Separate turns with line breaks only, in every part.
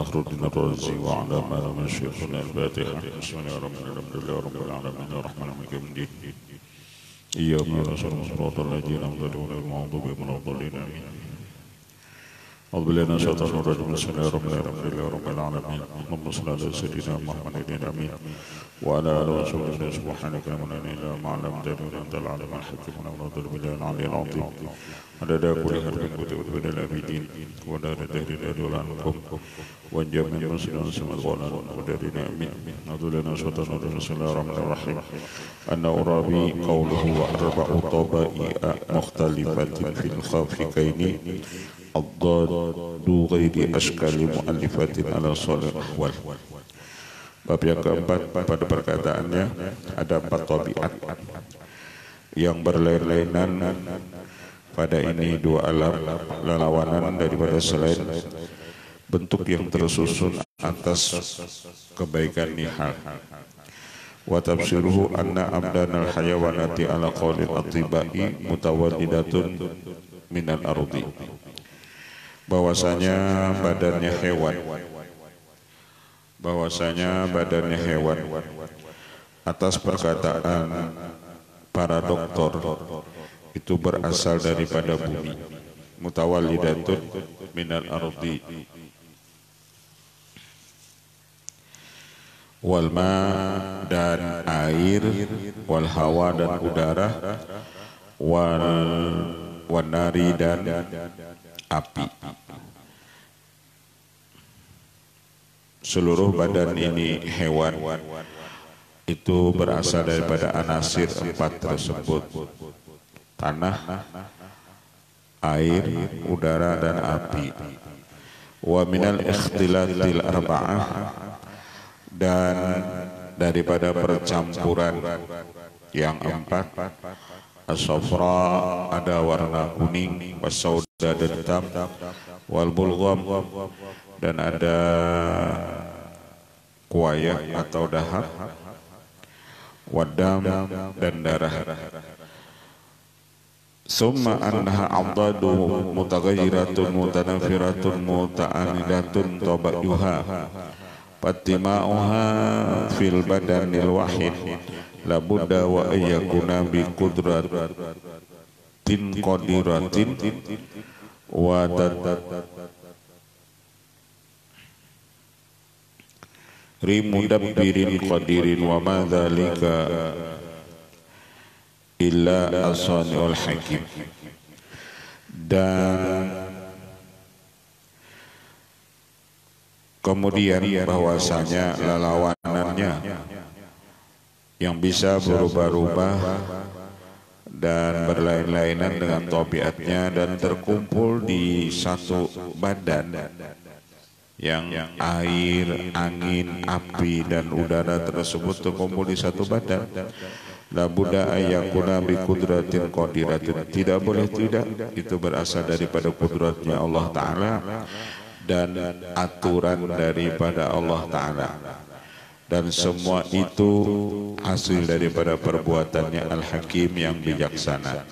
أخرجنا الرازي وعلى ما لم شيخنا الفاتحة بسم الله الرحمن الرحيم رب العالمين الرحمن الرحيم الدين إياك نعبد صراط الذين أنعمت عليهم غير المغضوب عليهم ولا الضالين آمين أعوذ بالله من الشيطان الرجيم بسم الله الرحمن الرحيم رب العالمين اللهم صل على سيدنا محمد آمين وعلى آله وصحبه سبحانك لا إله إلا أنت علمتني أنت العليم الحكيم ونعوذ بالله العلي العظيم عدد كل حرف كتب بدل الأبدين ودار الدهر عنكم وجميع المسلمين سمعنا ودارنا آمين أعوذ بالله من الشيطان الرجيم بسم الله الرحمن الرحيم أن أرابي قوله وأربع طبائع مختلفة في الخافقين الضاد غير أشكال مؤلفات على صالح الأحوال. Bab yang keempat pada perkataannya ada 4 tabiat yang berlain-lainan pada ini 2 alam lelawanan daripada selain bentuk yang tersusun atas kebaikan nihal. Wa tafsiruhu anna abdanal hayawanati ala qawlil atibai mutawallidatun minal ardi. Bahwasanya badannya hewan atas perkataan para doktor itu berasal daripada bumi, mutawallidatun minal ardi, wal ma dan air, wal hawa dan udara, wal nari dan api. Seluruh badan ini hewan itu berasal daripada anasir 4 tersebut: tanah, air, udara dan api. Wa minal ikhtilatil arba'ah, dan daripada percampuran yang 4, as-safra ada warna kuning, was-sauda dan hitam, wal bulgham dan ada kuaya atau dahak, wadam dan darah. Summa annaha adadu mutaghayyiratun mutanafiratun muta'anidatun tabayyuha fatima'uha fil badanil wahid labudda wa ayyakuna bi qudratin qadiratin wa rimudabbirin qadirin wa ma dzalika illa as-sani'ul hakim. Dan kemudian bahwasanya lelawanannya yang bisa berubah-ubah dan berlain-lainan dengan tabiatnya dan terkumpul di satu badan yang air, angin, api dan udara tersebut terkumpul di satu badan. La budda ayyakuna bi qudratin qadiratin, tidak boleh tidak itu berasal daripada kudratnya Allah Ta'ala dan aturan daripada Allah Ta'ala, dan semua itu hasil daripada perbuatannya Al-Hakim yang bijaksana.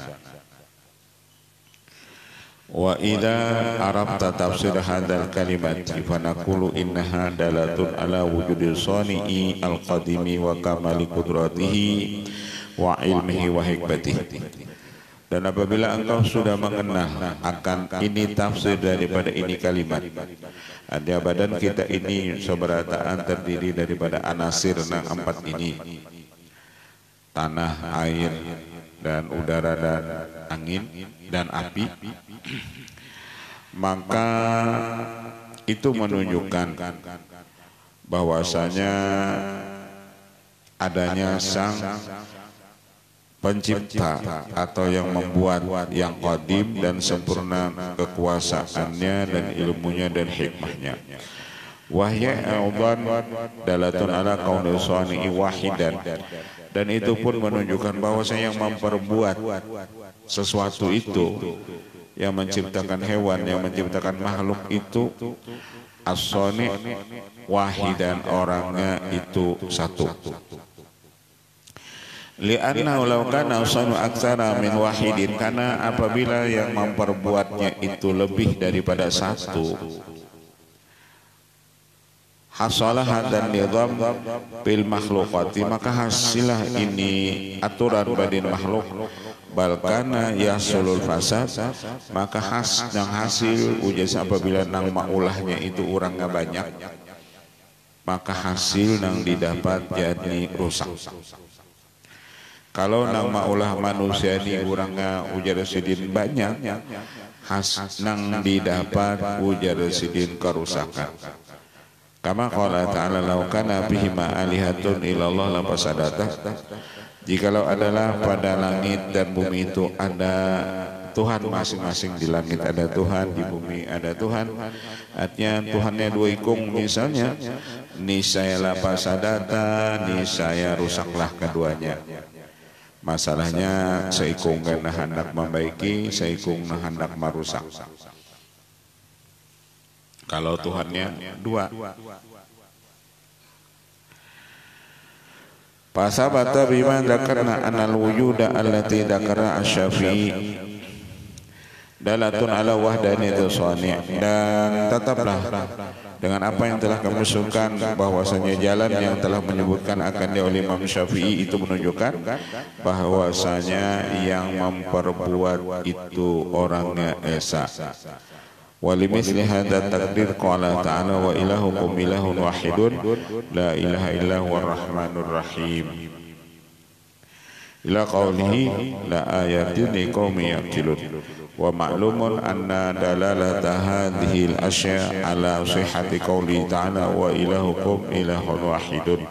Wa idza arabta tafsir hadzal kalimati fa naqulu innaha dalatun ala wujudil sani'i al-qadimi wa kamali qudratihi wa ilmihi wa hikmatihi. Dan apabila engkau sudah mengenal akan ini tafsir daripada ini kalimat, ada badan kita ini seberataan terdiri daripada anasir 4 ini: tanah, air dan udara dan angin dan api, maka itu menunjukkan bahwasanya adanya sang pencipta atau yang membuat yang qadim dan sempurna kekuasaannya dan ilmunya dan hikmahnya. Wahya a'udhan dalatun ala kaunil sani'i wahidan, dan itu pun menunjukkan bahwasanya yang memperbuat sesuatu itu, yang menciptakan hewan, yang menciptakan makhluk itu as-sani' wahidan, orangnya itu satu. Li'annahu law kana as-sanu aktsara min wahidin, karena apabila yang memperbuatnya itu lebih daripada satu, hasalah dan nizam bil makhluqati, maka hasilah ini aturan badin makhluk, balkana yasulul fasad, maka hasil ujas apabila nang maulahnya itu orangnya banyak, maka hasil nang didapat jadi rusak. Kalau nang maulah manusia ini orangnya ujar sidin banyak, nang didapat ujar sidin kerusakan. Kama qala ta'ala law kana bihima alihatun illallah la fasadata, jikalau adalah pada langit dan bumi itu ada Tuhan masing-masing, di langit ada Tuhan, di bumi ada Tuhan, artinya Tuhannya dua ikung misalnya, niscaya la fasadata, niscaya rusaklah keduanya. Masalahnya seikung karena hendak membaiki, seikung hendak merusak. Kalau Tuhannya dua. Pasabata bima dzakarna anal wujuda allati dzakara asy-Syafi'i dalatun ala wahdaniyatis shani', dan tetaplah dengan apa yang telah kami sebutkan bahwasanya jalan yang telah menyebutkan akan oleh Imam Syafi'i itu menunjukkan bahwasanya yang memperbuat itu orangnya esa. Walimithli hadza takdir qala ta'ala wa ilahukum ilahun wahidun la ilaha illa huwar rahmanur rahim ila qawlihi la ayatin liqaumin yaqilun. Wa ma'lumun anna dalalata hadhihi al-asya' ala sihhati qawli ta'ala wa ilahukum ilahun wahidun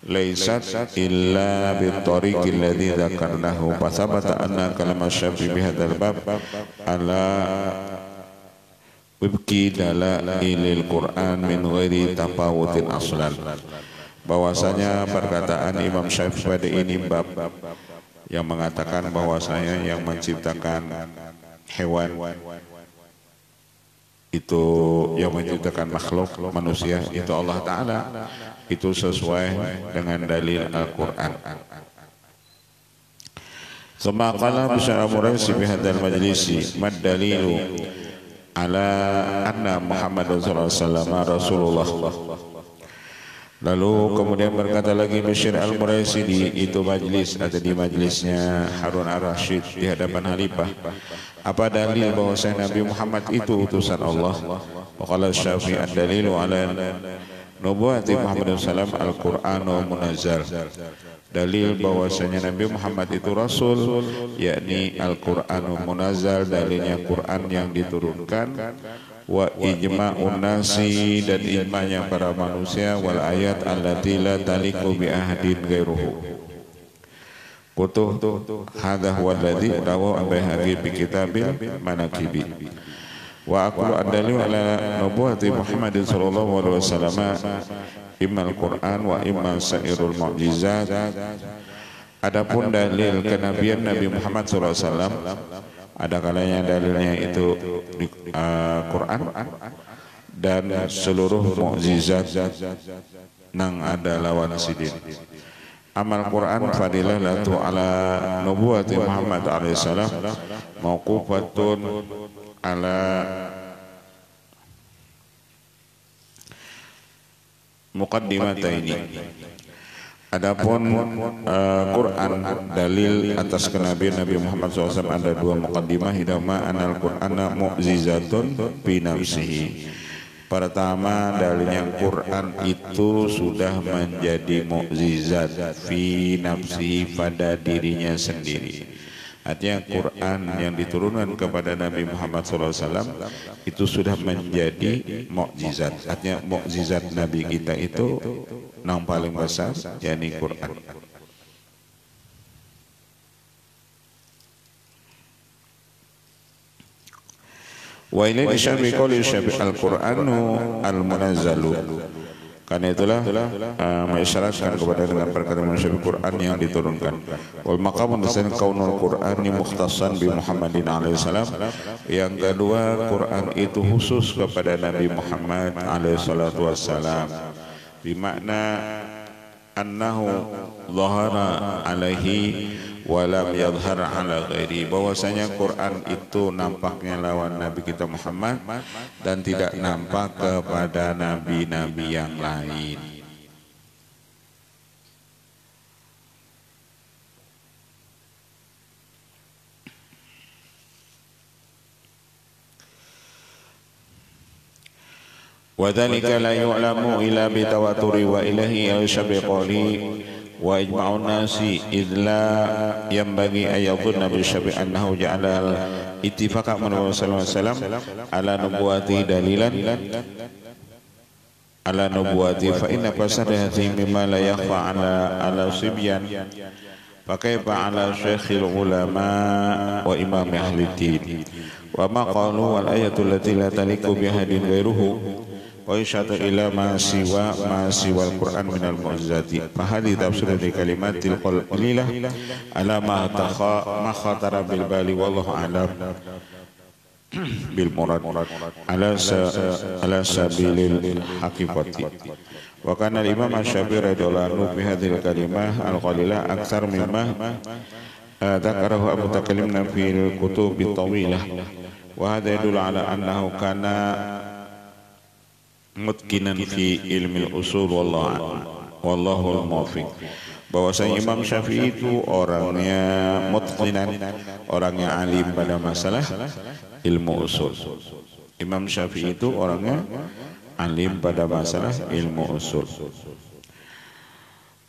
laysat illa bitariqi alladhi dzakarnahu, fa thabata anna kalam Syafi'i bihadzal bab ala wibki dalailil Qur'an min ghairi tafawutin aslan, bahwasanya perkataan Imam Syafi'i pada ini bab yang mengatakan bahwasanya yang menciptakan hewan itu, yang menciptakan makhluk manusia itu Allah Ta'ala, itu sesuai dengan dalil Al-Quran. Suma qala bisyara muraisi bihadal majlisi mad dalilu ala anna Muhammadun sallallahu alaihi wasallam Rasulullah. Lalu kemudian berkata lagi Bashir Al-Muraisidi, itu majlis atau di majlisnya Harun Ar-Rasyid di hadapan Khalifah, apa dalil bahwasanya Nabi Muhammad itu utusan Allah? Waqala Syafi'i ad-dalilu ala nubuwwati Muhammad sallallahu al-Qur'anu munazzal, dalil bahwasanya Nabi Muhammad itu rasul, yakni Al-Qur'anu munazzal, dalilnya Quran yang diturunkan, wa ijma'un nasi, dan ijma'nya para manusia, wal ayat allati la taliqu bi ahadin ghairuhu. Kutuh hadha huwa alladhi rawahu al-Baihaqi bi kitabil manaqibi. Wa aqulu ad-dalilu ala nubuwwati Muhammadin sallallahu alaihi wasallam imma al-Qur'an wa imma sairul mu'jizat. Adapun dalil kenabian Nabi Muhammad sallallahu alaihi wasallam, ada kalanya dalilnya itu di Quran dan seluruh mukjizat nang ada lawan sidin. Amal Quran fadilah latu ala nubuwati Muhammad alaihi salam mauqufatun ala muqaddimataini. Adapun Quran dalil atas kenabian Nabi Muhammad SAW ada dua muqaddimah. Hidama anal Qur'ana mu'jizatun fi nafsihi. Pertama, dalilnya Quran itu sudah menjadi mukjizat fi nafsihi, pada dirinya sendiri. Artinya Quran yang diturunkan kepada Nabi Muhammad SAW itu sudah menjadi mukjizat. Artinya mukjizat Nabi kita itu yang paling besar, yakni Quran. Wa ilaihi syabi qawli syabi al-Qur'anu al-munazzalu. Karena itulah mengisyaratkan kepada dengan perkara manusia Quran yang diturunkan. Wal maqamun lisan kaunul Qur'ani mukhtassan bi Muhammadin alaihi salam. Yang kedua, Quran itu khusus kepada Nabi Muhammad alaihi salatu wassalam. Bimakna annahu zahara alaihi walam yadhhar ala ghairi, bahwasanya Quran itu nampaknya lawan Nabi kita Muhammad dan tidak nampak kepada nabi-nabi yang lain. وذلك لا يعلم إلا بتواتر وإليه يشبه قولي وإجماع الناس إذ لا ينبغي أن يظن بالشبه أنه جعل اتفاق من الرسول صلى الله عليه وسلم على نبوته دليلا على نبوته، فإن فساد هذه مما لا يخفى على صبيان، فكيف على شيخ العلماء وإمام أهل الدين. وما قالوا والآية التي لا تليق بأحد غيره ويشهد إلى ما سوى القرآن من المعجزات، فهذه تفسير لكلمات القليلة على ما خطر بالبال، والله أعلم بالمراد على سبيل الحقيقة. وكان الإمام الشافعي رضي الله عنه في هذه الكلمة القليلة أكثر مما ذكره أبو تكلمنا في الكتب الطويلة، وهذا يدل على أنه كان mutkinan fi ilmi usul, wallahu al-muwaffiq. Bahwasanya Imam Syafi'i itu orangnya mutkinan, orangnya alim pada masalah ilmu usul. Imam Syafi'i itu orangnya alim pada masalah ilmu usul.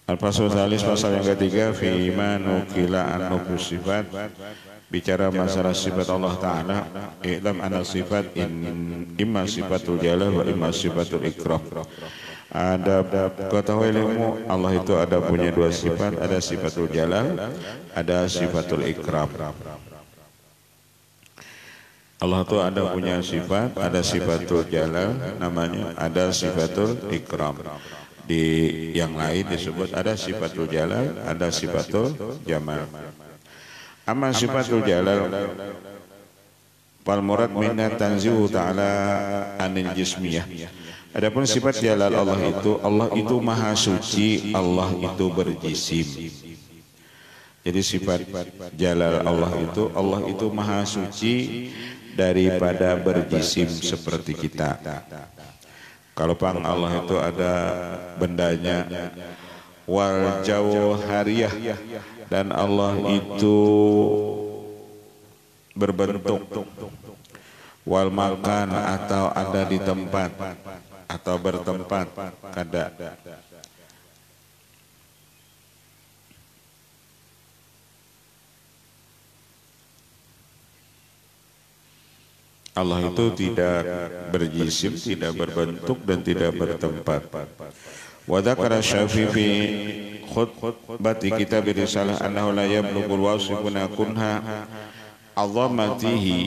Al-Fasl Tsalis, pasal yang ketiga, fi ma nukila an sifat, bicara masalah sifat Allah Ta'ala. I'lam anna sifat imma sifatul jalal wa imma sifatul ikram. Ada ketahui ilmu Allah itu ada punya dua sifat, ada sifatul jalal, ada sifatul ikram. Allah itu ada punya sifat, ada sifatul jalal namanya, ada sifatul ikram. Di yang lain disebut ada sifatul jalal, ada sifatul jamal. Amma sifatul jalal fal murad minna tanzihu ta'ala anil jismiyah. Adapun sifat jalal Allah itu maha suci, Allah itu berjisim. Jadi sifat jalal Allah itu maha suci daripada berjisim seperti kita. Kalau pang Allah itu ada bendanya, wal jauhariyah, dan Allah itu berbentuk, wal makan atau ada di tempat atau bertempat kada. Allah itu tidak berjisim, tidak berbentuk, dan tidak bertempat. Wa dzakara Syafi'i fi khutbati kitab risalah annahu la yablughul wasifuna kunha 'azamatihi.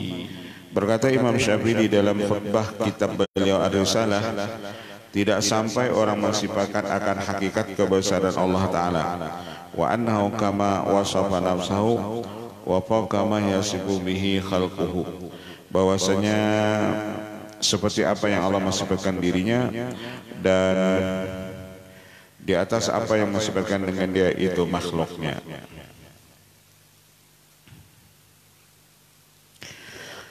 Berkata Imam Syafi'i di dalam khutbah kitab beliau Ar-Risalah, tidak sampai orang mensifatkan akan hakikat kebesaran Allah Ta'ala. Wa annahu kama wasafa nafsahu wa fawqa ma yasifu bihi khalquhu. Bahwasanya seperti apa yang Allah mensifatkan dirinya dan di atas apa yang mensifatkan dengan dia itu makhluknya.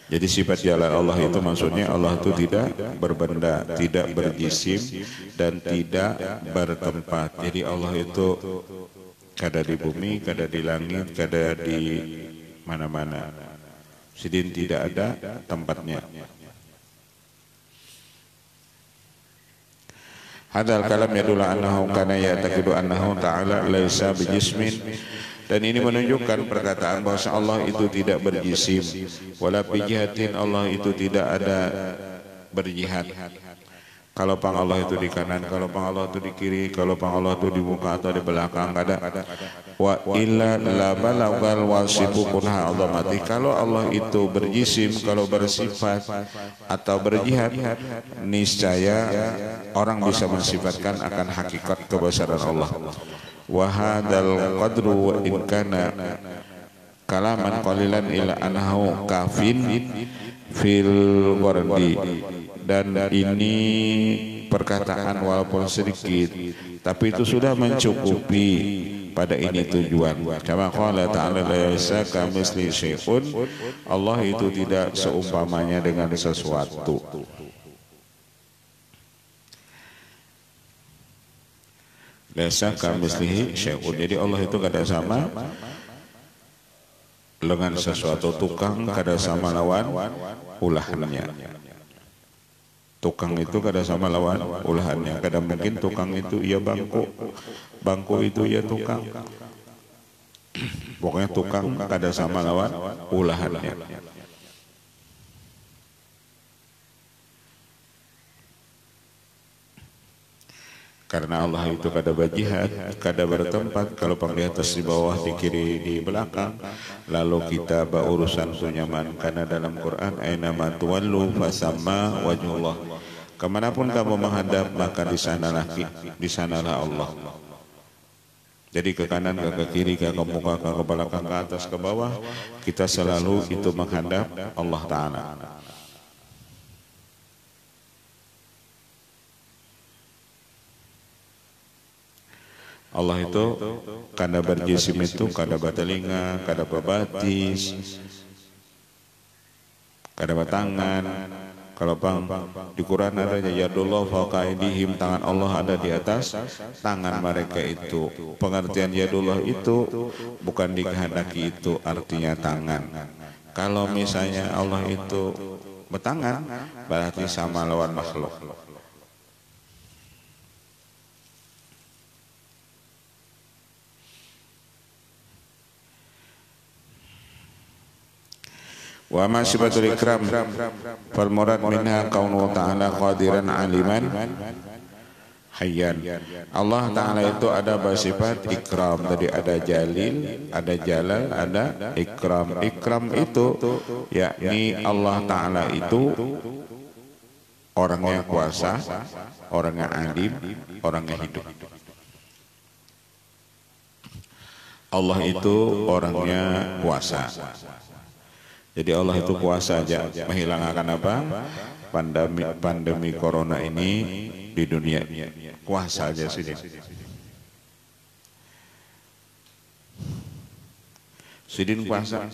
Jadi sifat jalal Allah itu maksudnya Allah itu tidak berbenda, tidak berjisim, dan tidak bertempat. Jadi Allah itu kada di bumi, kada di langit, kada di mana-mana. Sidin tidak ada tempatnya. Hadal kalam yadullu annahu kana ya'taqidu annahu ta'ala laisa bijismin. Dan ini menunjukkan perkataan bahwa Allah itu tidak berjisim, wala bijihatin, Allah itu tidak ada berjihad. Kalau pang Allah itu di kanan, kalau pang Allah itu di kiri, kalau pang Allah itu di muka atau di belakang, ada. Wa illa la balagal wasifu kunha azamati. Kalau Allah itu berjisim, kalau bersifat atau berjihad, niscaya orang bisa mensifatkan akan hakikat kebesaran Allah. Wa hadzal qadru wa in kana kalaman qalilan ila annahu kafin fil wardi. Dan ini perkataan walaupun sedikit, tapi itu sudah mencukupi pada ini tujuan. Kama qala ta'ala laisa kamitsli syai'un, Allah itu tidak seumpamanya dengan sesuatu. Laisa kamitslihi syai'un, jadi Allah itu kada sama dengan sesuatu. Tukang kada sama lawan ulahannya. Tukang itu kada sama lawan ulahannya. Kada mungkin tukang itu ia bangku, bangku itu ia tukang. Pokoknya tukang kada sama lawan ulahannya. Karena Allah itu kada berjihad, kada bertempat, kalau pang di atas, di bawah, di kiri, di belakang. Lalu kita berurusan sunyaman, karena dalam Quran aina ma tuwallu fasamma wajhullah. Kemanapun kamu menghadap, maka di sanalah Allah. Jadi ke kanan, ke kiri, ke muka, ke belakang, ke atas, ke bawah, kita selalu itu menghadap Allah Ta'ala. Allah itu kada berjisim itu, kada bertelinga, kada berbatis, kada bertangan. Kalau bang di Quran ada yadullah fawqa aydihim, tangan Allah ada di atas tangan mereka itu. Pengertian yadullah itu bukan dikehendaki, itu artinya tangan. Kalau misalnya Allah itu bertangan, berarti sama lawan makhluk. Wa ma sifatul ikram fal murad minha kaunu ta'ala qadiran aliman hayyan. Allah Ta'ala itu ada bersifat ikram. Tadi ada jalil, ada jalal, ada ikram. Ikram itu yakni Allah Ta'ala itu orangnya kuasa, orangnya alim, orangnya hidup. Allah itu orangnya kuasa. Jadi Allah itu kuasa aja menghilangkan apa? Pandemi corona ini di dunia. Kuasa aja sini. Sidin kuasa.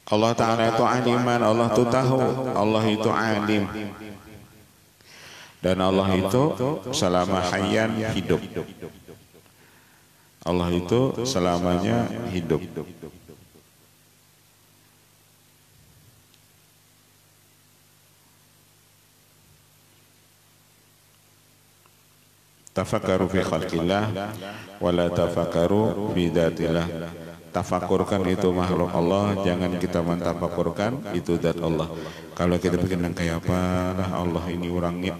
Allah Ta'ala itu aliman, Allah itu tahu, Allah itu alim. Dan Allah itu selama hayyan hidup. Allah itu selamanya hidup. Tafakkaru fi khalqillah wa la tafakkaru fi dzatillah. Tafakurkan itu makhluk Allah, jangan kita mentafakurkan itu zat Allah. Kalau kita bikin kayak apa lah Allah ini orangnya,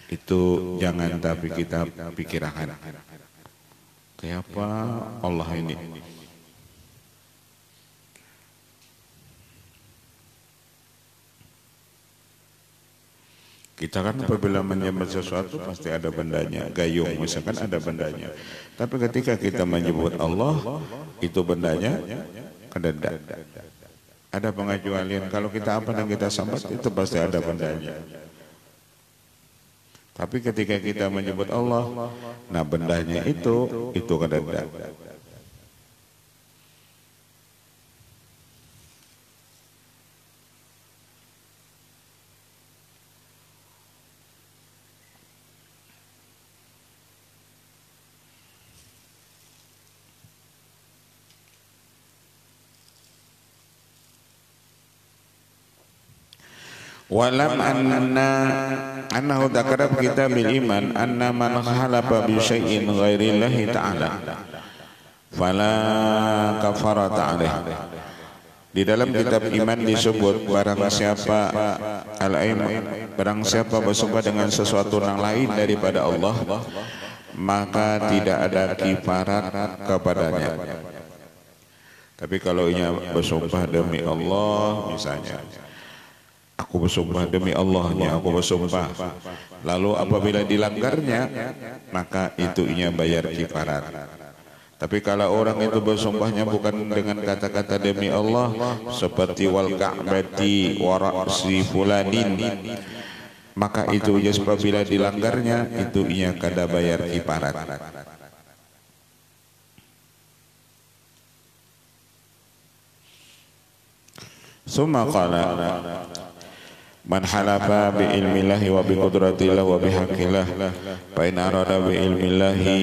itu jangan, tapi kita pikirkan kayak apa Allah ini. Kita kan apabila menyembah sesuatu pasti ada bendanya, gayung misalkan ada bendanya. Tapi ketika kita menyebut Allah, itu bendanya kededa. Ada pengecualian. Kalau kita apa dan kita sambat, itu pasti ada bendanya. Tapi ketika kita menyebut Allah, nah bendanya itu kededa. Walam annahu dzakara fi kitabil iman anna man khalafa bi syai'in ghairillahi ta'ala fala kafarata alaih. Di dalam kitab iman disebut barang siapa barang siapa bersumpah dengan sesuatu yang lain daripada Allah, maka tidak ada kifarat kepadanya. Tapi kalau ia bersumpah demi Allah misalnya, Aku bersumpah demi Allahnya, aku bersumpah. Lalu apabila dilanggarnya, maka itu ia bayar kifarat. Tapi kalau orang itu bersumpahnya bukan dengan kata-kata demi Allah, seperti wal ka'bati wa ra'si fulanin, maka itu apabila dilanggarnya, itu ia kada bayar kifarat. Summa qala man halafa bi ilmillahi wa bi qudratillah wa bi haqqillah fa in arada bi ilmillahi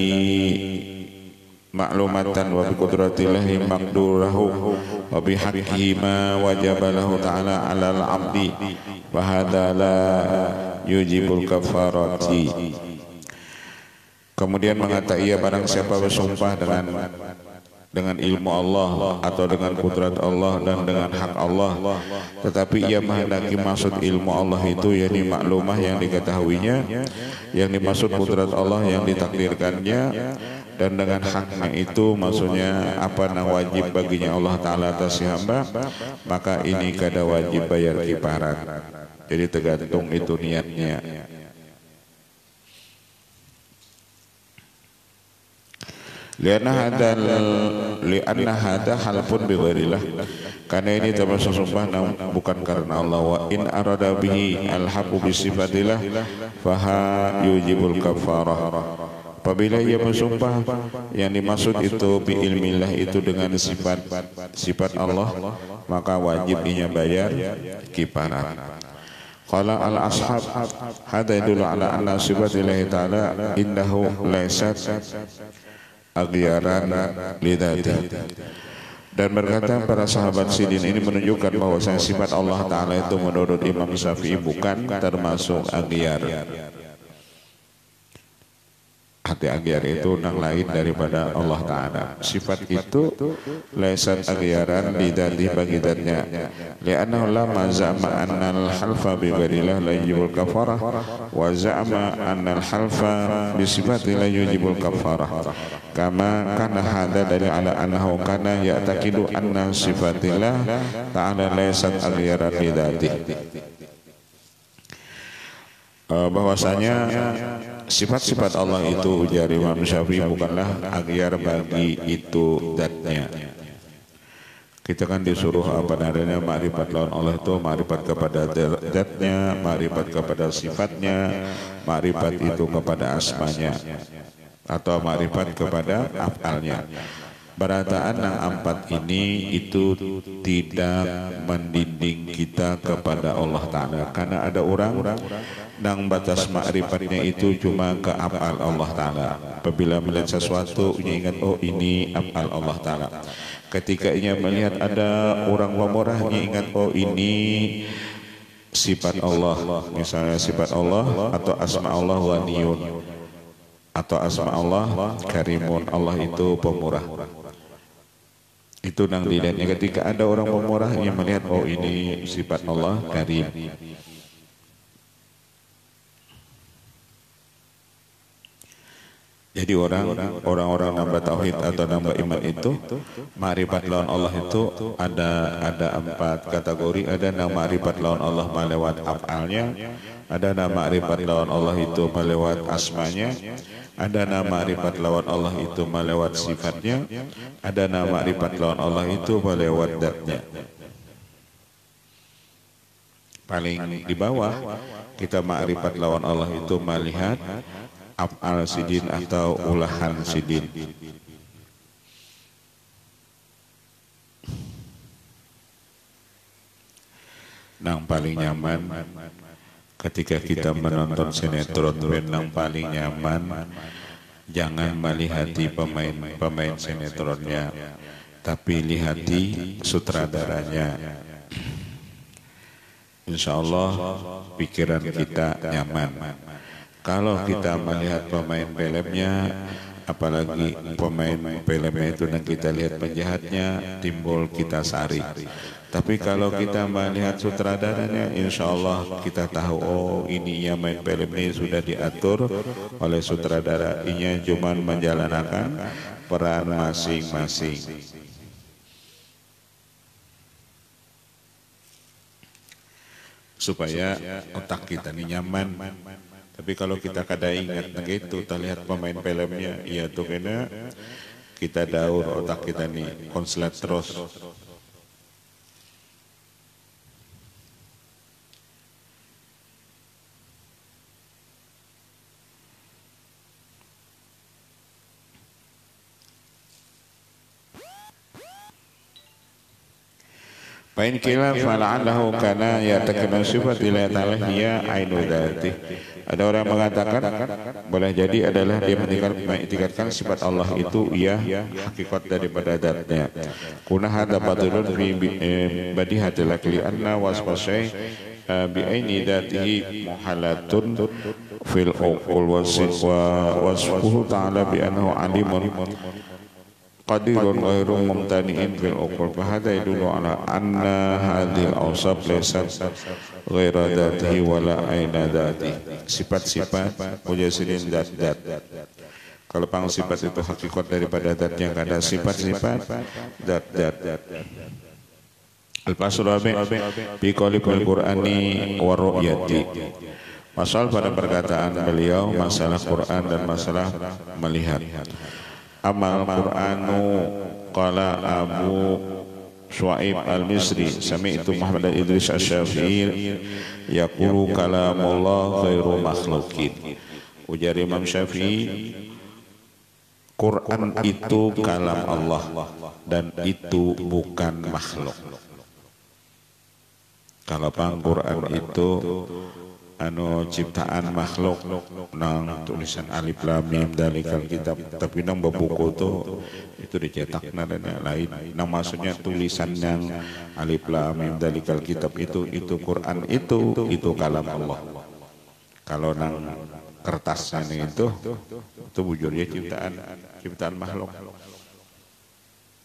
ma'lumatan wa bi qudratillahi maqdurahu wa bi haqqihi ma wajaba lahu ta'ala 'alal 'abdi wa hadza la yujibul kafarati. Kemudian mengatakan ia barang siapa bersumpah dengan ilmu Allah atau dengan kudrat Allah dan dengan hak Allah, tetapi ia menghendaki maksud ilmu Allah itu yakni maklumah yang diketahuinya, yang dimaksud kudrat Allah yang ditakdirkannya, dan dengan haknya itu maksudnya apa yang wajib baginya Allah Ta'ala atas si hamba, maka ini kada wajib bayar kifarat. Jadi tergantung itu niatnya. Lianna hada halpun bi ghairillah, karena ini termasuk sumpah bukan karena Allah. Wa in arada bihi alhaqu bi sifatillah faha yujibul kafarah. Apabila ia bersumpah yang dimaksud itu bi ilmillah itu dengan sifat Allah, maka wajib ia bayar kifarat. Qala al-ashab hada yadullu ala anna sifatillahi ta'ala indahu laysat aghyaran lidati. Dan berkata para sahabat sidin ini menunjukkan bahwa sifat Allah Ta'ala itu menurut Imam Syafi'i bukan termasuk aghyar. Hati aghyar itu nang lain daripada Allah Ta'ala. Sifat itu laisat aghyaran lidati bagi zatnya. Li'annahu lama za'ama annal halfa bi ghairillah la yujibul kafarah wa za'ama annal halfa bi sifati la yujibul kafarah. Kama kana hada dalil ala annahu kana ya'taqidu anna sifatillah ta'ala laisat aghyaran lidati. Bahwasanya sifat-sifat Allah itu ujar Imam Syafi'i bukanlah aghyar bagi itu zatnya. Kita kan disuruh apa adanya ma'rifat lawan Allah itu ma'rifat kepada zatnya, ma'rifat kepada sifatnya, ma'rifat itu kepada asmanya, atau ma'rifat kepada af'alnya. Berataan yang empat ini itu tidak mendinding kita kepada Allah Ta'ala, karena ada orang yang batas ma'rifatnya itu cuma ke af'al Allah Ta'ala. Apabila melihat sesuatu ia ingat oh ini af'al Allah Ta'ala. Ketika ia melihat ada orang pemurah ia ingat oh ini sifat Allah, misalnya sifat Allah atau asma Allah waniyun atau asma Allah karimun, Allah itu pemurah. Itu nang dilihatnya. Ketika ada orang pemurah yang melihat oh ini sifat Allah karim. Jadi orang-orang nambah tauhid atau nambah iman itu ma'rifat lawan Allah itu ada empat kategori. Ada yang ma'rifat lawan Allah melewat af'alnya, ada yang ma'rifat lawan Allah itu melewat asmanya, ada nama ma'rifat lawan Allah itu melewat sifatnya, ada nama ma'rifat lawan Allah itu melewat zatnya. Paling di bawah kita ma'rifat lawan Allah itu melihat af'al sidin atau ulahan sidin. Nang paling nyaman ketika kita menonton sinetron, yang paling nyaman jangan melihati pemain sinetronnya, tapi lihati sutradaranya. Insya Allah pikiran kita nyaman. Kalau kita melihat pemain filmnya, apalagi pemain filmnya itu dan kita lihat penjahatnya, timbul kita sari. Tapi kalau kita melihat sutradaranya, insya Allah kita tahu oh ini ya main film ini sudah diatur oleh sutradara, ini cuma menjalankan peran masing-masing. supaya otak kita ini nyaman. Tapi kalau kita kada ingat begitu, kita lihat pemain filmnya, iya tuh kena kita daur otak kita nih konslet terus. Pain kila fala'allahu kana ya'taqidan sifat lillahi ta'ala hiya ainu dzati. Ada orang mengatakan boleh jadi adalah dia mengitikadkan sifat Allah itu ia hakikat daripada zatnya. Kuna hadza badrun fi badihatil akli anna wasfasai bi aini dzatihi muhalatun fil uqul wasfuhu ta'ala bi annahu alimun qadirun ghairu mumtani'in fil uqul fa hadha yadullu ala anna hadhil awsaf laysat ghaira dzatihi wala aina dzatihi. Sifat-sifat mujasidin zat-zat. Kalau pang sifat itu hakikat daripada zat yang ada sifat-sifat zat-zat. Al-faslu bi qaulil Qur'ani wa ru'yati. Pasal pada perkataan beliau masalah Quran dan masalah melihat. Amal Qur'anu qala Abu Shu'aib al-Misri sami'tu Muhammad Idris Asy-Syafi'i yaqulu kalamullah ghairu makhluqin. Ujar Imam Syafi'i, Quran itu kalam Allah dan itu bukan makhluk. Kalau pang Quran itu ciptaan makhluk nang tulisan alif lam mim dalikal kitab, tapi nang buku tuh itu dicetak dan lain. Nang maksudnya tulisan yang alif lam mim dalikal kitab itu Quran itu kalam Allah. Kalau nang kertasnya itu bujurnya ciptaan makhluk.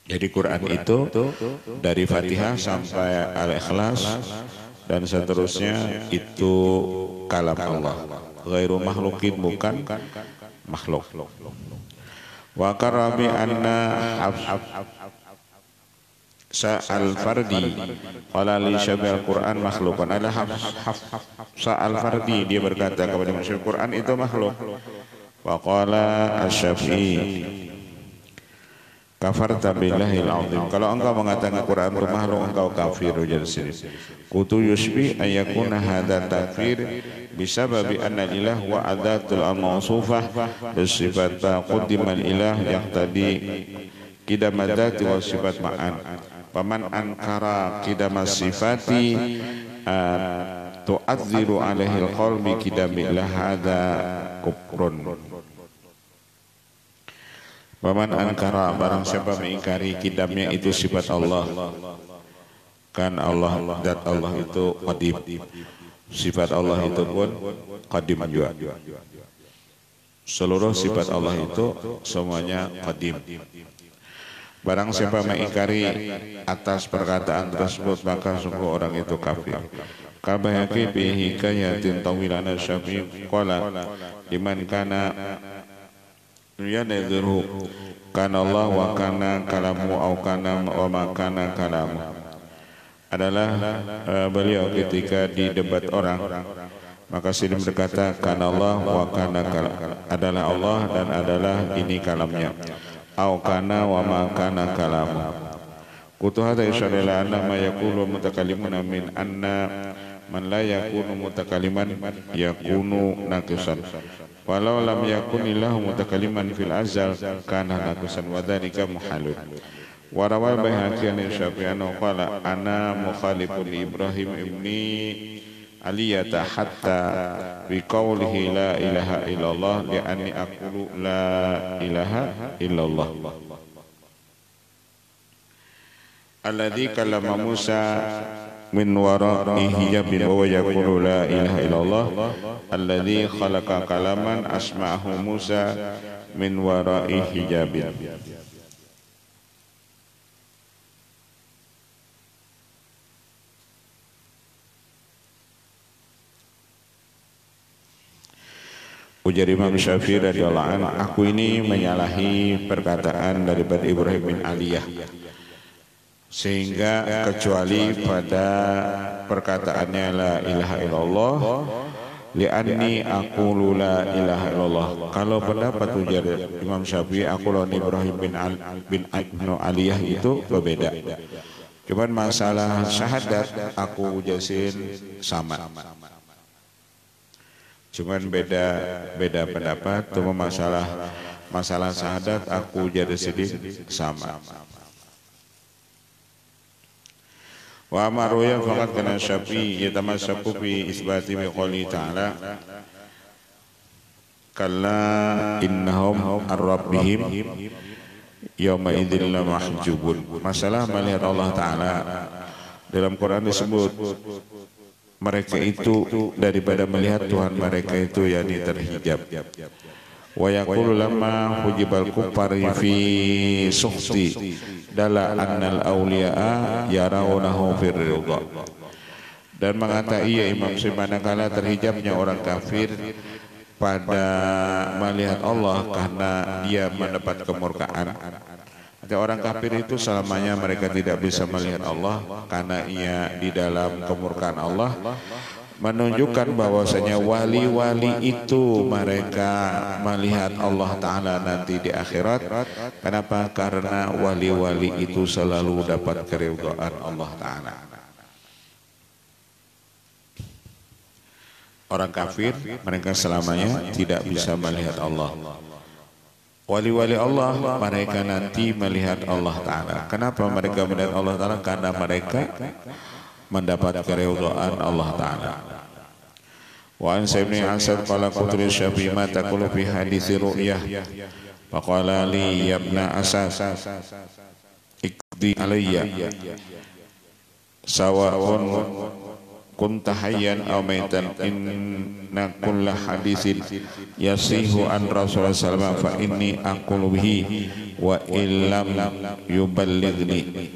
Jadi Quran itu dari Fatihah sampai Al-Ikhlas dan seterusnya itu kalam Allah. Ghairu makhlukin, bukan makhluk. Wa karabi anna Sa'al Fardi qala li syabil Quran makhlukan. Ada Sa'al Fardi, dia berkata kepada masyhur Quran itu makhluk. Wa qala Asy-Syafi'i kafarta billahil azim. Kalau engkau mengatakan Quran itu makhluk, engkau kafir. Ujar sini kutu yusbi ayakuna hadza takfir bisababi anna ilah wa adatul al-mawsufah bisifat quddimal ilah yang tadi kidamadati wa sifat ma'an. Paman ankara kidamas sifati tu'adziru alaihil qalbi kidamillah hadza kufrun. Waman ankara, barang siapa mengingkari kidamnya itu sifat Allah, kan Allah, zat Allah itu qadim, sifat Allah itu pun qadim juga. Seluruh sifat Allah itu semuanya qadim. Barang siapa mengingkari atas perkataan tersebut, maka sungguh orang itu kafir. Kabayaki bihi kayatin tawilana Syafi'i qala liman kana yadhuru kana Allah wa kana kalamu au kana wa ma kana kalamu. Adalah beliau ketika di debat orang, maka Sidim berkata kana Allah wa kana adalah Allah dan adalah ini kalamnya, au kana wa ma kana kalamu. Kutu hadza isyarala anna ma yaqulu mutakallimuna min anna man la yakunu mutakalliman yakunu naqisan. Walau lam yakunillahu mutakalliman fil azal kana naqisan wa dzalika muhalun. Wa rawal Baihaqi an Syafi'i qala ana mukhalifun Ibrahim ibni aliyata hatta bi qawlihi la ilaha illallah li anni aqulu la ilaha illallah. Alladzi kallama Musa min wara'i hijabin wa yaqulu la ilaha illallah alladzi khalaqa kalaman asma'ahu Musa min wara'i hijabin. Ujar Imam Syafi'i radhiyallahu anhu, aku ini menyalahi perkataan daripada Ibrahim bin Aliyah sehingga kecuali pada perkataannya la ilaha illallah li'anni aqulu la ilaha illallah. Kalau pendapat ujar Imam Syafi'i aku lawan Ibrahim bin Ibnu Aliyah itu berbeda. Cuman masalah syahadat aku jasin sama. Cuman beda pendapat. Cuma masalah syahadat aku jadi sedih sama. Wa amaruya faqad kana Syafi'i yatamassaku fi isbati bi qouli ta'ala kalla innahum ar-rabbihim yawma idzin lamahjubun. Masalah melihat Allah Ta'ala dalam Quran disebut mereka itu daripada melihat Tuhan mereka itu yakni terhijab. Wa yaqulu lamma hujibal kuffari fi sukhti dala annal awliya'a yarawnahu fir ridha. Dan mengata iya Imam Syafi'i manakala terhijabnya orang kafir pada melihat Allah karena dia mendapat kemurkaan. Ada orang kafir itu selamanya mereka tidak bisa melihat Allah karena ia di dalam kemurkaan Allah, menunjukkan bahwasanya wali-wali itu mereka melihat Allah Ta'ala nanti di akhirat. Kenapa? Karena wali-wali itu selalu dapat keridhaan Allah Ta'ala. Orang kafir mereka selamanya tidak bisa melihat Allah. Wali-wali Allah mereka nanti melihat Allah Ta'ala. Kenapa mereka melihat Allah Ta'ala? Karena mereka mendapat keridhaan Allah Ta'ala. Wa an Sa'id bin Asad qala qultu Syafi'i ma taqulu fi hadits ru'yah faqala li ya ibna Asad iqdi alayya sawa'un kunta hayyan aw maitan inna kulla haditsin yasihu an Rasulullah sallallahu alaihi wasallam fa inni aqulu bihi wa illam yuballighni.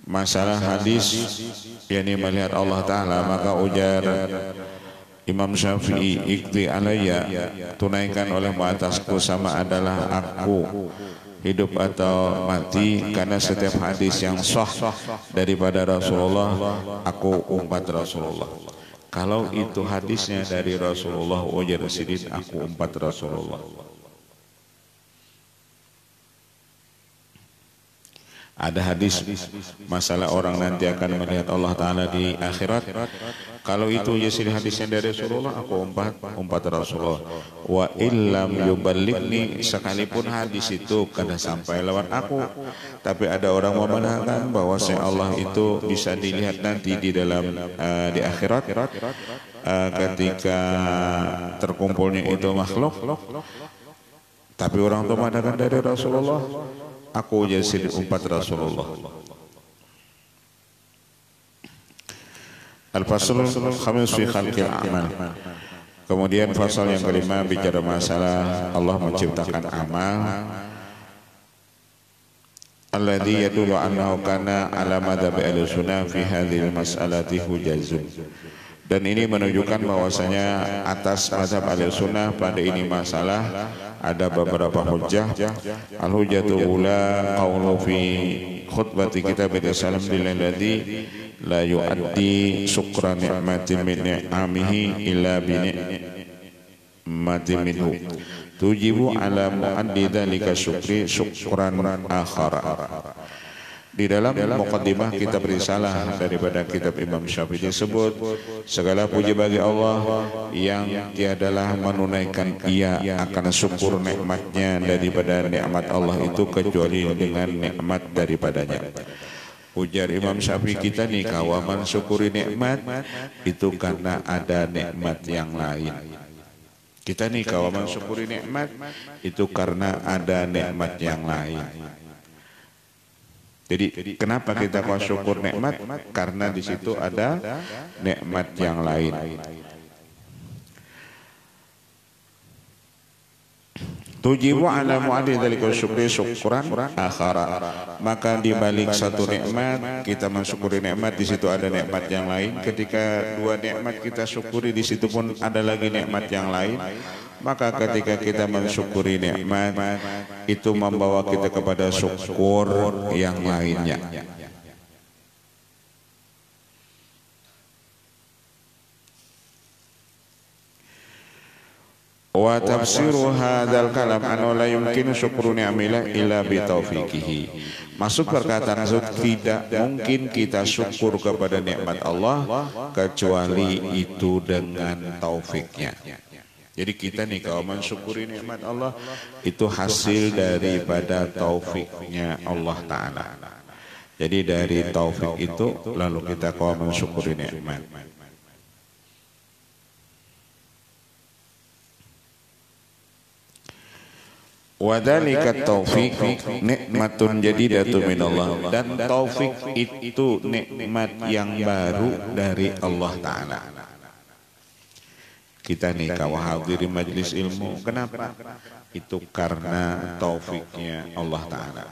Masalah hadis yakni melihat Allah Ta'ala, maka ujar Imam Syafi'i iqdi alayya, tunaikan olehmu atasku sama adalah aku hidup atau mati, karena setiap hadis yang sah daripada Rasulullah aku umpat Rasulullah. Kalau itu hadisnya dari Rasulullah ujar sidin aku umpat Rasulullah. Ada hadis masalah orang nanti akan melihat Allah Ta'ala di akhirat. Kalau itu jadi hadisnya dari Rasulullah aku umpat Rasulullah. Wa illam yuballighni, sekalipun hadis itu kada sampai lewat aku, tapi ada orang membenarkan bahwa Allah itu bisa dilihat nanti di dalam di akhirat ketika terkumpulnya itu makhluk. Tapi orang itu membenarkan dari Rasulullah, aku jadi umpat Rasulullah. Al-Faslul Khamis fi Khalqil A'mal. Kemudian fasal yang kelima bicara masalah Allah menciptakan amal. Alladhi yadullu annahu kana ala madhabi al-sunnah fi hadhil mas'alati hujazun. Dan ini menunjukkan bahwasanya atas mazhab al-sunnah pada ini masalah ada beberapa hujjah. Al-hujjatul ula qawlu fi khutbati kitab al-salam lilladzi la yu'addi syukra ni'matin min ni'amihi illa bi ni'matin minhu tujibu ala mu'addi dzalika syukri syukran akhara. Di dalam muqaddimah kitab risalah daripada kitab Imam Syafi'i disebut segala puji bagi Allah yang tiadalah menunaikan ia akan syukur nikmatnya daripada nikmat Allah itu kecuali dengan nikmat daripadanya. Ujar Imam Syafi'i kita nih kawaman syukuri nikmat itu karena ada nikmat yang lain. Kita nih kawaman syukuri nikmat itu karena ada nikmat yang lain. Jadi kenapa kita kau syukur nikmat? Karena di situ ada nikmat yang lain. Tujibu ala mu'addi dzalika syukri syukran akhara. Maka di balik satu nikmat kita mensyukuri nikmat, di situ ada nikmat yang lain. Ketika dua nikmat kita syukuri, di situ pun ada lagi nikmat yang lain. Maka ketika kita mensyukuri nikmat, itu membawa kita kepada syukur yang lainnya. Wa tafsiru hadzal kalam anna la yumkinu syukru ni'amillah illa bi taufiqihi. Masuk perkataan tersebut, tidak mungkin kita syukur kepada nikmat Allah kecuali itu dengan taufiknya. Jadi kita nih kalau mensyukuri nikmat Allah itu hasil daripada taufiknya Allah Ta'ala. Jadi dari taufik itu lalu kita kalau mensyukuri nikmat. Wadhalika taufik nikmatun jadidatun minallah, dan taufik itu nikmat yang baru dari Allah Ta'ala. Kita nih kalau hadir di majelis ilmu, kenapa? Itu karena taufiknya Allah Ta'ala.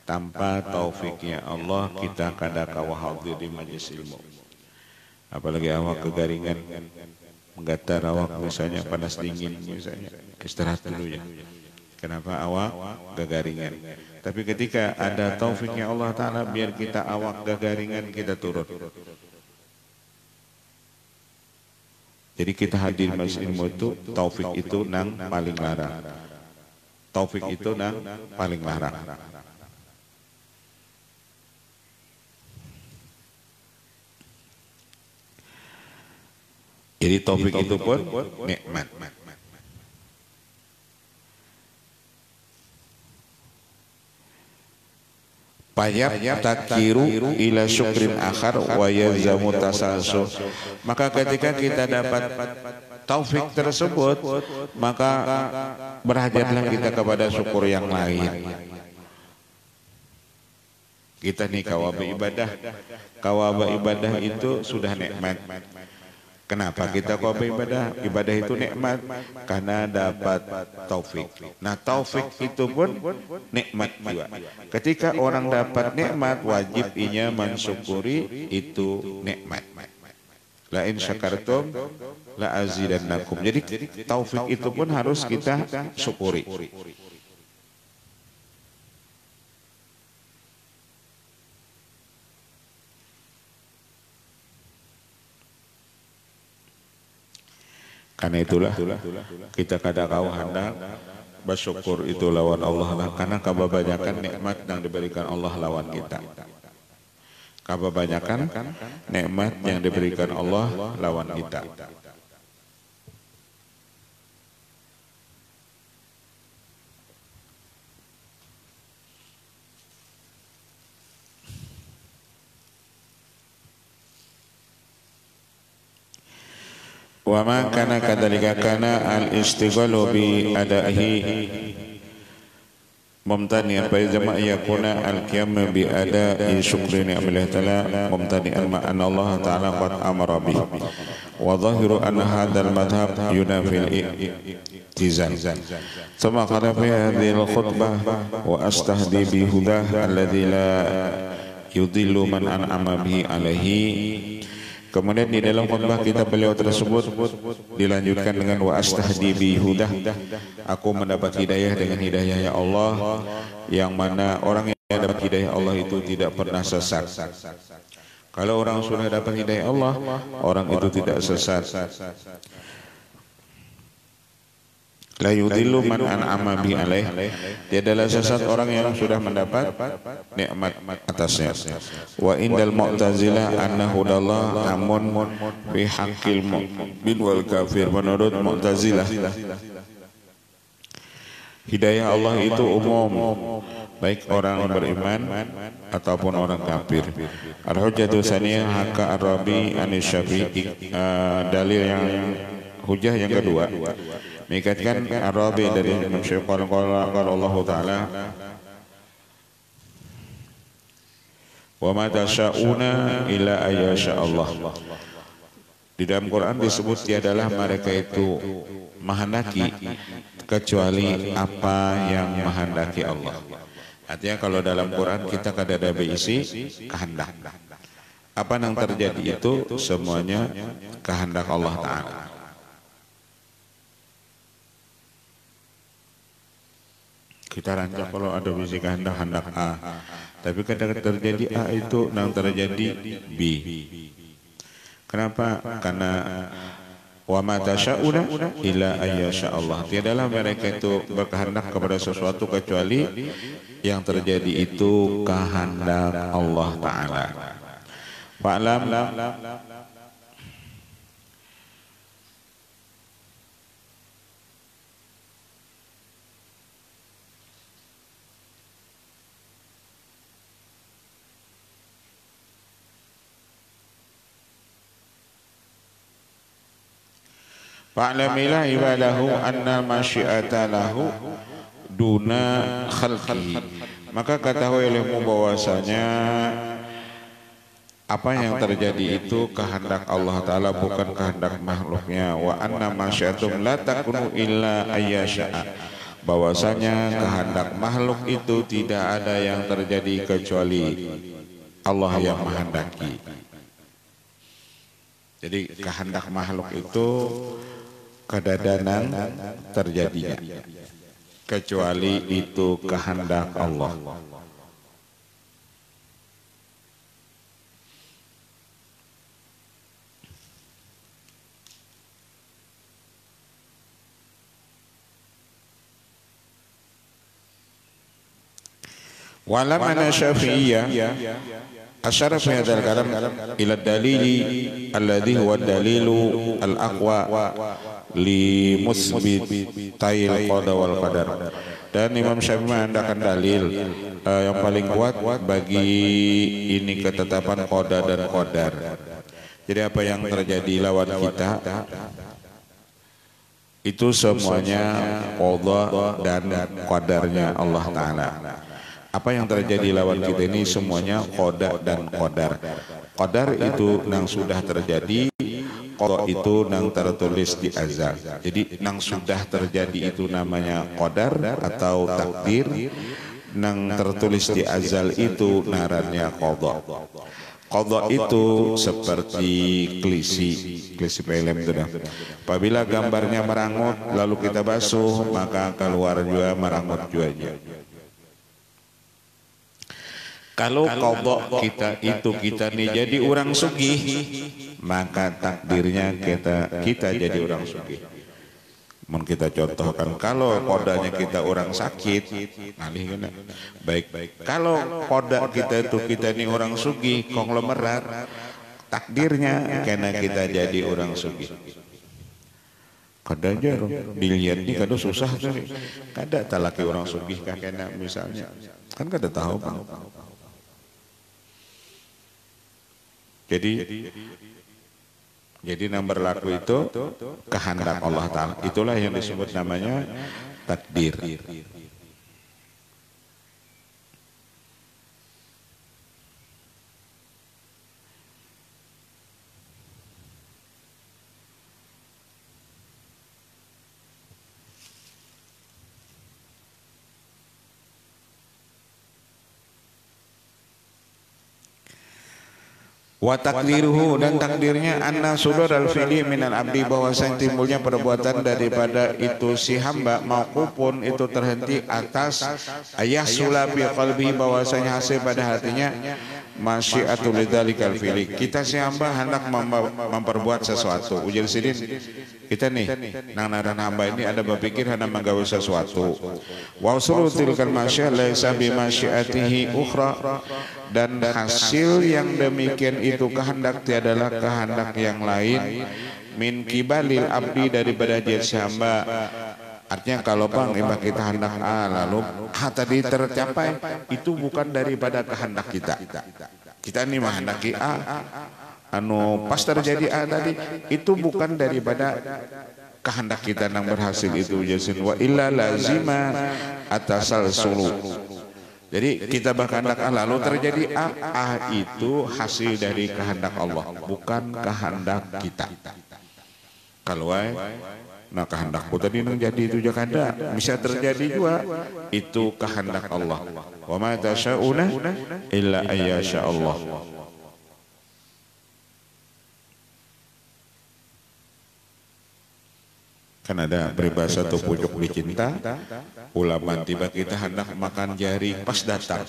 Tanpa taufiknya Allah kita kada kalau hadir di majelis ilmu. Apalagi awak kegaringan, menggatar awak misalnya, panas dingin misalnya, istirahat dulu ya. Kenapa awak gagaringan? Tapi ketika ada taufiknya Allah Ta'ala, biar kita awak gagaringan, kita turun. Jadi kita hadir majelis ilmu itu, taufik itu nang paling larang. Taufik itu nang paling larang. Jadi taufik itu pun nikmat. Payap takiru ila syukrin akhar wa yazamu tasalsul. Maka ketika kita dapat taufik tersebut, maka berhajatlah kita kepada syukur yang lain. Kita nih kawaba ibadah itu sudah nikmat. Kenapa kita kau beribadah? Ibadah itu nikmat karena dapat taufik. Nah, taufik itu pun nikmat juga. Ketika orang dapat nikmat, wajib inya mensyukuri itu nikmat. La in syakartum la azidannakum. Jadi taufik itu pun harus kita syukuri. Karena itulah kita kada kau hendak bersyukur itu lawan Allah lah. Karena kebanyakan nikmat yang diberikan Allah lawan kita. Kebanyakan nikmat yang diberikan Allah lawan kita. Wa ma kana kadzalika kana al-istighalu bi adaihi mumtani'an fa jama' yakuna al-qiyam bi ada'i syukri ni'amillah ta'ala mumtani'an ma anna Allah ta'ala qad amara bihi wa dhahiru anna hadzal madhhab yunafil i'tizal. Thumma qala fi hadhihi al-khutbah wa astahdi bi hudah alladhi la yudhillu man an'ama bihi alaihi. Kemudian di dalam khutbah kita beliau tersebut dilanjutkan dengan wa astahdi bi hudah, aku mendapat hidayah dengan hidayah ya Allah, yang mana orang yang dapat hidayah Allah itu tidak pernah sesat. Kalau orang sudah dapat hidayah Allah, orang itu tidak sesat. La yudhillu man an'ama bi alaih, tiadalah sesat orang yang sudah mendapat nikmat atasnya. Wa indal mu'tazilah anna hudallah namun fi haqqil mu'min wal kafir. Menurut mu'tazilah hidayah Allah itu umum, baik orang beriman ataupun orang kafir. Al-hujjatu tsaniyah haka ar-rabi an-syafi'i, dalil yang hujah yang kedua mengikatkan Ar-Rabi dari Imam Syafi'i qala Allah Ta'ala wa ma tasyauna illa ayyasha Allah. Di dalam Quran disebut tiadalah mereka itu menghendaki kecuali apa yang menghendaki Allah. Artinya kalau dalam Quran kita kada ada berisi kehendak. Apa yang terjadi itu semuanya kehendak Allah Ta'ala. Kita rancang kalau ada visi kehendak hendak A, tapi kadang terjadi A itu yang terjadi B. Kenapa? Karena wa ma tasyauna illa ayyasha Allah. Tiadalah mereka itu berkehendak kepada sesuatu kecuali yang terjadi itu kehendak Allah Ta'ala. Fa'lam fa'lamilah ibadahu anna masyiata lahu duna khalqihi. Maka ketahui olehmu bahwasanya apa yang terjadi itu kehendak Allah Ta'ala, bukan kehendak makhluknya. Wa anna masyiatum la takunu illa ayyasha'a. Bahwasanya kehendak makhluk itu tidak ada yang terjadi kecuali Allah yang menghendaki. Jadi kehendak makhluk itu kedadanan terjadinya, kecuali itu kehendak Allah. Walam ana syafi'iyah asyara fi hadzal kalam ila dalili alladhi huwa dalilu al-aqwa li musbit tail qada wal qadar. Dan Imam Syafi'i menandakan dalil yang paling kuat bagi ini ketetapan qada dan qadar. Jadi apa yang terjadi lawan kita itu semuanya qada dan qadarnya Allah Ta'ala. Apa yang terjadi lawan kita ini semuanya qada dan qadar. Qadar itu yang sudah terjadi, qada itu yang tertulis di azal. Jadi yang sudah terjadi itu namanya qadar atau takdir, yang tertulis di azal itu narannya qada. Qada itu seperti klisi film itu dah. Apabila gambarnya merangut lalu kita basuh, maka keluar juga merangut juga. Kalau qada kita nih jadi orang sugih, maka takdirnya kita jadi orang sugih. Mun kita contohkan, kalau qadanya kita orang sakit, baik. Kalau qada kita nih orang sugih, konglomerat, takdirnya karena kita jadi orang sugih. Kada aja dilihat nih kada susah tuh. Kada talaki orang sugih kakena misalnya. Kan kada tahu Bang. Jadi yang berlaku itu kehendak Allah Ta'ala. Itulah yang disebut namanya takdir. Wa takdiruhu, dan takdirnya anna sudur al-fi'li minal abdi, bahwasanya timbulnya perbuatan daripada itu si hamba mauqufun itu terhenti atas ayah sulabi qalbi, bahwasanya hasil pada hatinya masyiatul lidzalikal fi'li. Kita si hamba hendak memperbuat sesuatu. Ujar sidin kita nih nang naran hamba ini ada berpikir hendak menggawe sesuatu. Wa usulu tilkal masyiat laisa bi masyiatihi ukhra, dan hasil yang demikian itu kehendak tiadalah kehendak yang lain min kibalil abdi, daripada dia hamba. Artinya kalau Bang imbah kita hendak A lalu A tadi tercapai, itu bukan daripada kehendak kita. Kita ini menghendaki A, pas terjadi A tadi itu bukan daripada kehendak kita yang berhasil itu. Jasin wa illa lazima atasal sulu. Jadi kita berkehendak A lalu terjadi A itu hasil dari kehendak Allah, bukan kehendak kita. Kalau nah kehendakku tadi nang jadi itu juga ada, bisa terjadi juga itu kehendak Allah. Wa ma tasyauna illa ayyasha Allah. Kan ada peribahasa tuh pucuk dicinta, ulama tiba kita hendak makan jari pas datang.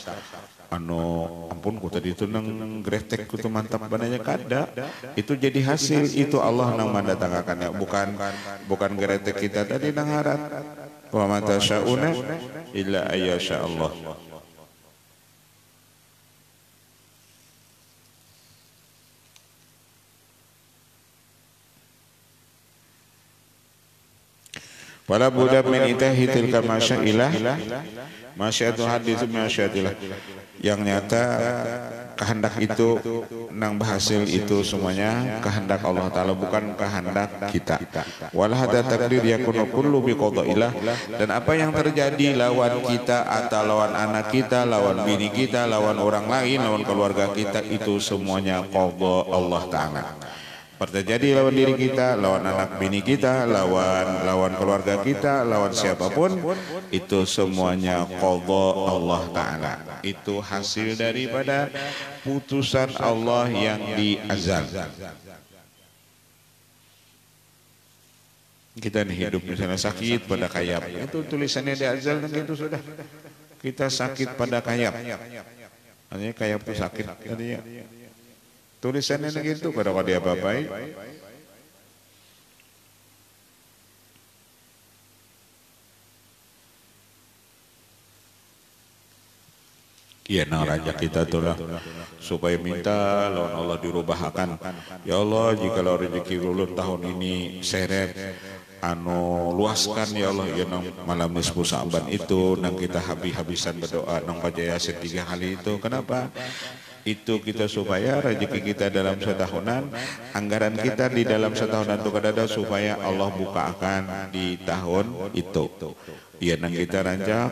Ampun ku tadi itu nang gretek ku tuh mantap bananya kada. Itu jadi hasil itu Allah nang mandatangkannya, bukan gretek kita tadi nang harap. Wa ma tasyauna illa ayyasha Allah. Wala buddha min itahi tilka masyailah masyiatu hadithu masyiatillah. Yang nyata kehendak itu nang berhasil itu semuanya kehendak Allah Ta'ala, bukan kehendak kita. Wala hadha takdir yakunu kullu biqada'illah. Dan apa yang terjadi lawan kita atau lawan anak kita, lawan bini kita, lawan orang lain, lawan keluarga kita, itu semuanya qada Allah Ta'ala. Terjadi lawan diri kita, lawan anak bini kita, lawan keluarga kita, lawan siapapun, itu semuanya qada Allah Ta'ala. Itu hasil daripada putusan Allah yang di azal. Kita nih hidup misalnya sakit pada kayap, itu tulisannya di azal dan itu sudah. Kita sakit pada kayap, artinya kayap itu sakit tadinya. Tulisannya gitu kada dia apa-apai. Iya, nah raja kita tuh lah supaya minta lawan Allah dirubahkan. Ya Allah, jika rezeki ulun tahun ini seret, luaskan ya Allah ya nang malam nisfu Sa'ban itu nang kita habis-habisan berdoa nang baca Yasin 3 kali itu. Kenapa? Itu kita supaya rezeki kita dalam setahunan, anggaran kita di dalam setahunan itu kadada supaya Allah bukakan di tahun itu. Iya, nang kita rancak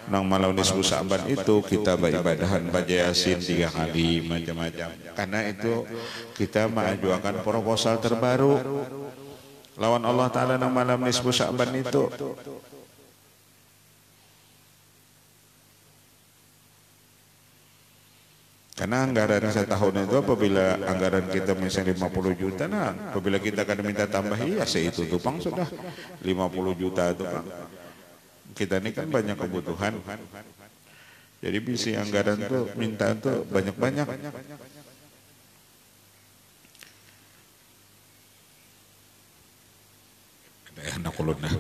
nang malam nisfu Sa'ban itu kita beribadahan baca Yasin 3 kali macam-macam. Karena itu kita mengajukan proposal terbaru lawan Allah Ta'ala nang malam nisfu Sa'ban itu. Karena anggaran setahun itu apabila anggaran kita misalnya 50 juta, nah apabila kita akan minta tambah, iya itu tupang sudah 50 juta itu Pak. Kita ini kan banyak kebutuhan, jadi bisa anggaran tuh minta tuh banyak-banyak. Anak kulun nah,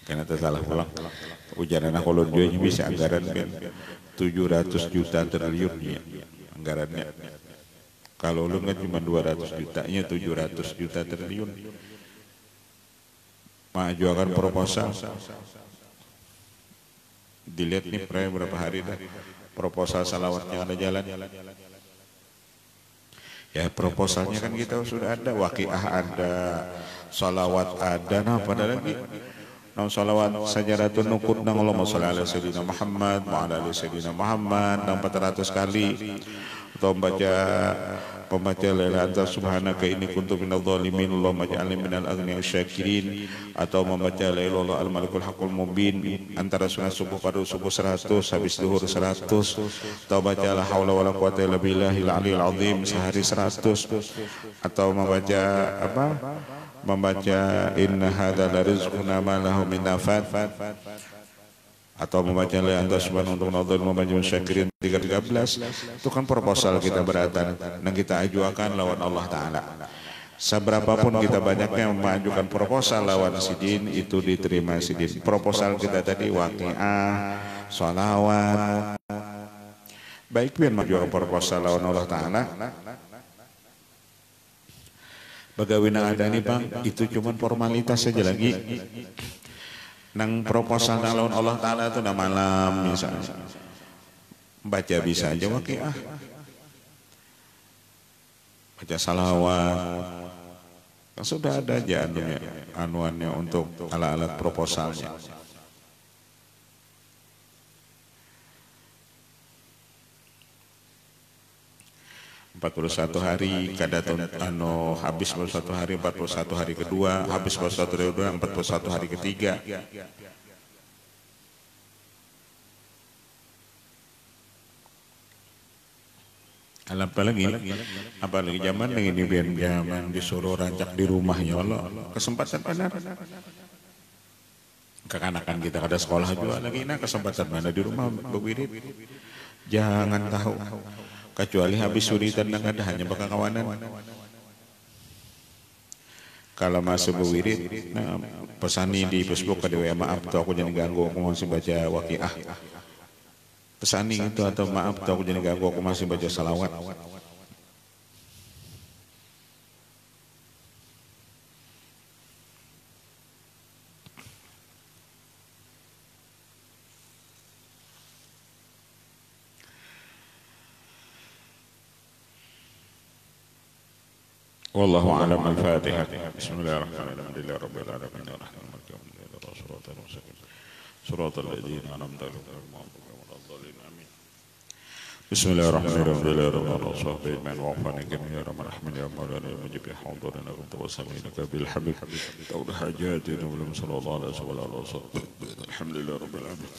karena salah pulang. Ujian anak kulun juga bisa anggaran 700 juta triliun ya anggarannya. Kalau lu kan cuma 200 jutanya 700 juta triliun. Mengajukan proposal. Dilihat nih berapa hari dah proposal salawatnya ada jalan. Ya proposalnya kan kita sudah ada, waqiah ada, salawat ada, nah pada lagi nang salawat sajaratun nukut nang Allahumma sholli ala sayyidina Muhammad wa ala ali sayyidina Muhammad nang 400 kali, atau pembaca la ilaha anta subhanaka inni kuntu minadh dhalimin Allahumma ij'alni minal aghniya syakirin, atau membaca la ilaha illallah al malikul haqqul mubin antara sunat subuh pada subuh 100 habis zuhur 100, atau baca la haula wala quwata illa billahil aliyil azim sehari 100, atau membaca inna hadza la rizquna ma lahu min nafad, atau membaca la anta subhanahu wa ta'ala membaca syakirin 13. Itu kan proposal kita beratan dan kita ajukan lawan Allah Ta'ala. Seberapapun kita banyaknya mengajukan proposal lawan sidin, itu diterima sidin. Proposal kita tadi waqiah, sholawat, baik pian mengajukan proposal lawan Allah Ta'ala. Bagawina ada nih Bang, itu cuma formalitas saja lagi. Nang proposal lawan Allah Ta'ala itu nama malam misalnya. Baca bisa aja waqiah. Baca salawat. Kan sudah ada aja anuannya untuk alat-alat proposalnya. 41 hari kadaton habis 41 hari, 41 hari kedua habis 41 hari kedua, 41 hari ketiga. Apalagi zaman ini biar zaman disuruh rancak di rumah ya Allah, kesempatan benar. Kekanakan kita ada sekolah juga lagi, nah kesempatan mana di rumah bewirid. Jangan tahu, kecuali habis suritan dan ada hanya bakal kawanan. Kalau masuk bewirid, nah, pesani di Facebook ada maaf tuh aku jadi ganggu, aku masih baca waqiah. Pesani itu atau maaf tuh aku jadi ganggu, aku masih baca salawat. Wallahu a'lam al-Fatihah. Bismillahirrahmanirrahim. Alhamdulillahi rabbil alamin. Arrahmanir rahim. Shiratal ladzina an'amta 'alaihim ghairil maghdubi 'alaihim. Amin. Bismillahirrahmanirrahim. Bismillahirrahmanirrahim. Wa afanikum ya rahman rahman ya maulana ya mujib ya hadirina wa tawassaminaka bil habib. Tawda hajatina wa sallallahu alaihi wa sallam. Alhamdulillahi rabbil alamin.